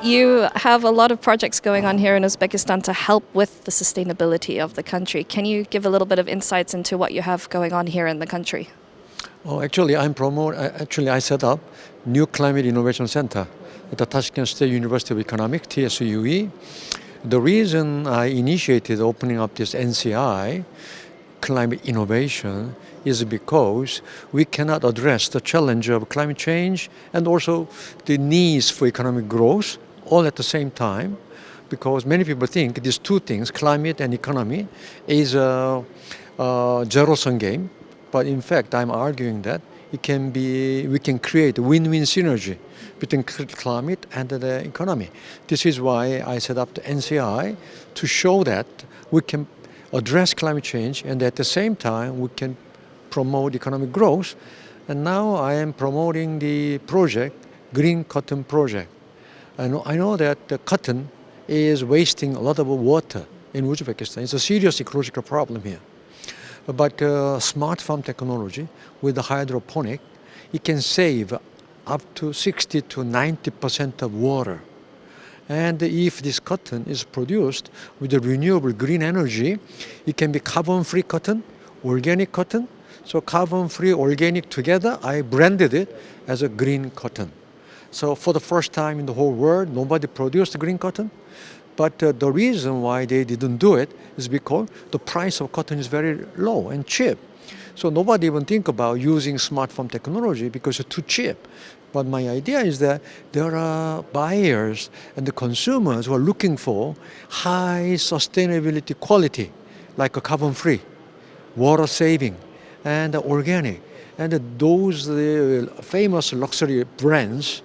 You have a lot of projects going on here in Uzbekistan to help with the sustainability of the country. Can you give a little bit of insights into what you have going on here in the country? Oh, actually, I set up new Climate Innovation Center at the Tashkent State University of Economics, TSUE. The reason I initiated opening up this NCI, climate innovation, is because we cannot address the challenge of climate change and also the needs for economic growth all at the same time, because many people think these two things, climate and economy, is a zero-sum game. But in fact, I'm arguing that we can create a win-win synergy between climate and the economy. This is why I set up the NCI, to show that we can address climate change and at the same time we can promote economic growth. And now I am promoting the project, Green Cotton Project. And I know that the cotton is wasting a lot of water in Uzbekistan. It's a serious ecological problem here. But smart farm technology with the hydroponic, it can save up to 60 to 90% of water. And if this cotton is produced with the renewable green energy, it can be carbon-free cotton, organic cotton. So carbon-free, organic together, I branded it as a green cotton. So for the first time in the whole world, nobody produced green cotton. But the reason why they didn't do it is because the price of cotton is very low and cheap. So nobody even think about using smart farm technology because it's too cheap. But my idea is that there are buyers and the consumers who are looking for high sustainability quality, like a carbon-free, water saving, and organic. And those famous luxury brands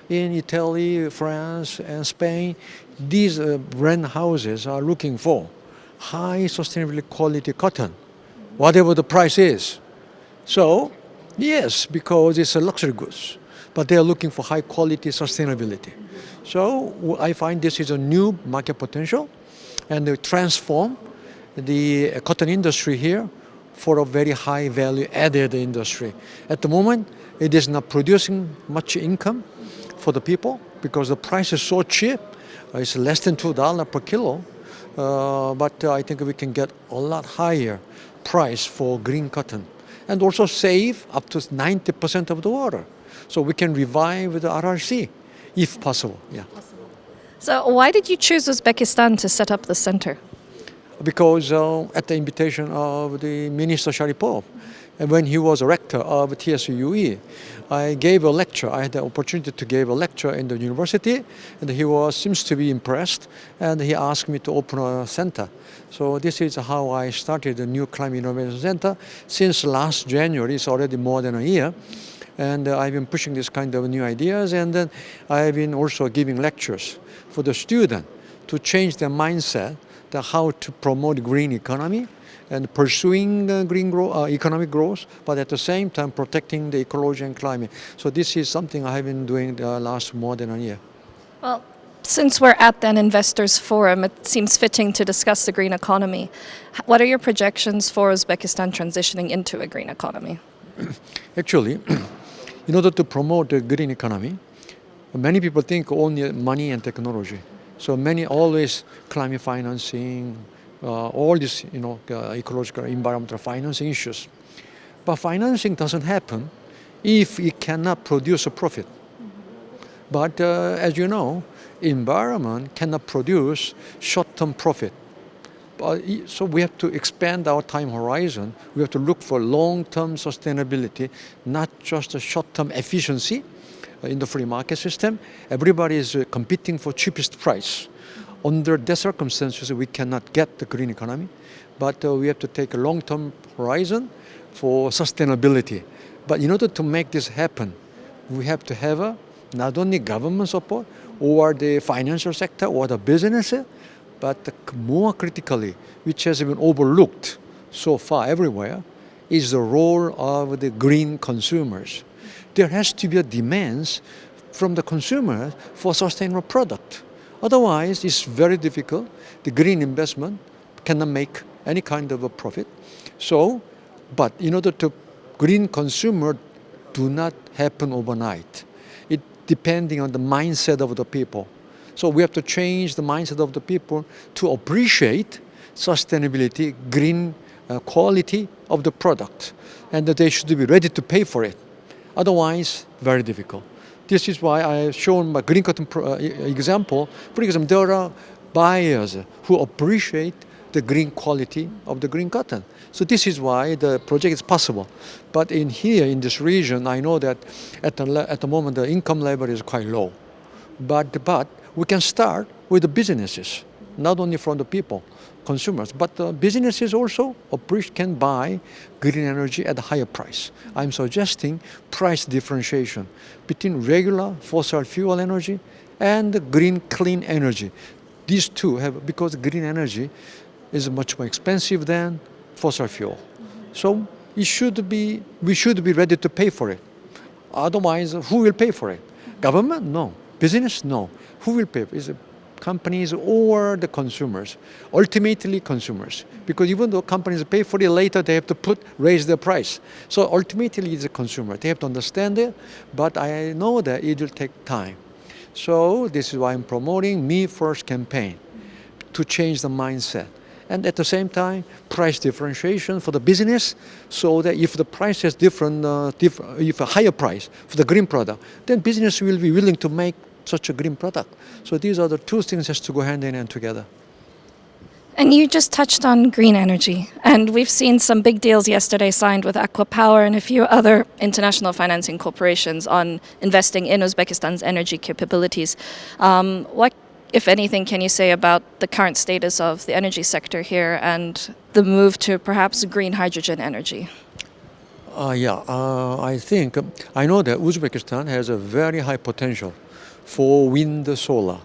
in Italy, France, and Spain, these brand houses are looking for high sustainability quality cotton, whatever the price is. So, yes, because it's a luxury goods, but they are looking for high quality sustainability. So I find this is a new market potential, and they transform the cotton industry here for a very high value added industry. At the moment, it is not producing much income for the people because the price is so cheap. It's less than $2 per kilo. But I think we can get a lot higher price for green cotton and also save up to 90% of the water. So we can revive the RRC if possible. Yeah. So why did you choose Uzbekistan to set up the center? Because at the invitation of the Minister Sharipov, and when he was a rector of TSUE, I gave a lecture. I had the opportunity to give a lecture in the university, and he seems to be impressed, and he asked me to open a center. So this is how I started the new Climate Innovation Center. Since last January, it's already more than a year, and I've been pushing this kind of new ideas, and then I've been also giving lectures for the student to change their mindset, how to promote green economy and pursuing green economic growth, but at the same time protecting the ecology and climate. So this is something I have been doing the last more than a year. Well, since we're at an Investors Forum, it seems fitting to discuss the green economy. What are your projections for Uzbekistan transitioning into a green economy? Actually, in order to promote the green economy, many people think only money and technology. So many always climate financing, all these ecological, environmental financing issues. But financing doesn't happen if it cannot produce a profit. But as you know, environment cannot produce short-term profit. So we have to expand our time horizon. We have to look for long-term sustainability, not just a short-term efficiency. In the free market system, everybody is competing for cheapest price. Under these circumstances, we cannot get the green economy, but we have to take a long-term horizon for sustainability. But in order to make this happen, we have to have not only government support or the financial sector or the businesses, but more critically, which has been overlooked so far everywhere, is the role of the green consumers. There has to be a demand from the consumer for sustainable product. Otherwise, it's very difficult. The green investment cannot make any kind of a profit. So, but in order to green consumer do not happen overnight. It depending on the mindset of the people. So we have to change the mindset of the people to appreciate sustainability, green quality of the product, and that they should be ready to pay for it. Otherwise, very difficult. This is why I have shown my green cotton example. For example, there are buyers who appreciate the green quality of the green cotton. So this is why the project is possible. But in here, in this region, I know that at the moment the income level is quite low. But we can start with the businesses, not only from the people, consumers, but the businesses also can buy green energy at a higher price. I'm suggesting price differentiation between regular fossil fuel energy and green clean energy. These two have, because green energy is much more expensive than fossil fuel. So we should be ready to pay for it. Otherwise, who will pay for it? Government? No. Business? No. Who will pay? Is it companies or the consumers? Ultimately, consumers. Because even though companies pay for it later, they have to raise their price. So ultimately, it's the consumer. They have to understand it, but I know that it will take time. So this is why I'm promoting Me First campaign to change the mindset. And at the same time, price differentiation for the business, so that if the price is if a higher price for the green product, then business will be willing to make such a green product. So these are the two things has to go hand in hand together. And you just touched on green energy, and we've seen some big deals yesterday signed with Aqua Power and a few other international financing corporations on investing in Uzbekistan's energy capabilities. What, if anything, can you say about the current status of the energy sector here and the move to perhaps green hydrogen energy? I think, I know that Uzbekistan has a very high potential for wind solar.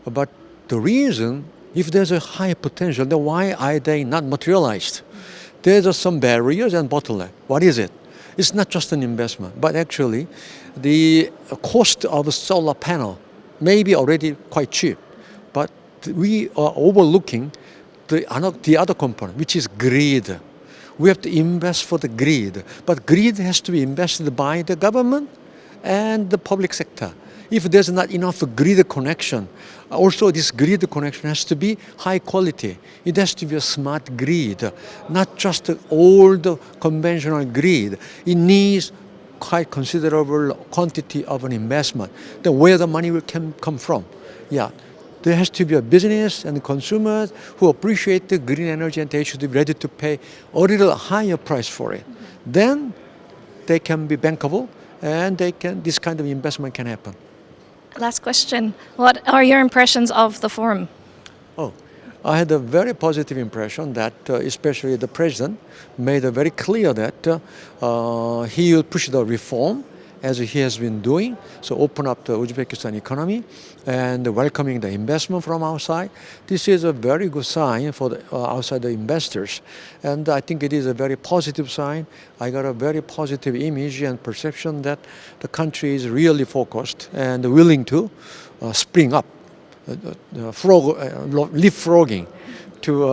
But the reason, if there's a high potential, then why are they not materialized? There's some barriers and bottleneck. What is it? It's not just an investment, but actually the cost of a solar panel may be already quite cheap. But we are overlooking the other component, which is grid. We have to invest for the grid, but grid has to be invested by the government and the public sector. If there's not enough grid connection, also this grid connection has to be high quality. It has to be a smart grid, not just an old conventional grid. It needs quite considerable quantity of an investment. Then where the money will come from? Yeah, there has to be a business and consumers who appreciate the green energy, and they should be ready to pay a little higher price for it. Then they can be bankable, and this kind of investment can happen. Last question. What are your impressions of the forum? I had a very positive impression that especially the president made it very clear that he will push the reform as he has been doing, so open up the Uzbekistan economy and welcoming the investment from outside. This is a very good sign for the outside investors, and I think it is a very positive sign. I got a very positive image and perception that the country is really focused and willing to spring up, leapfrogging to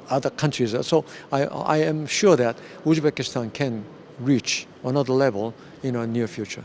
other countries. So I am sure that Uzbekistan can reach another level in our near future.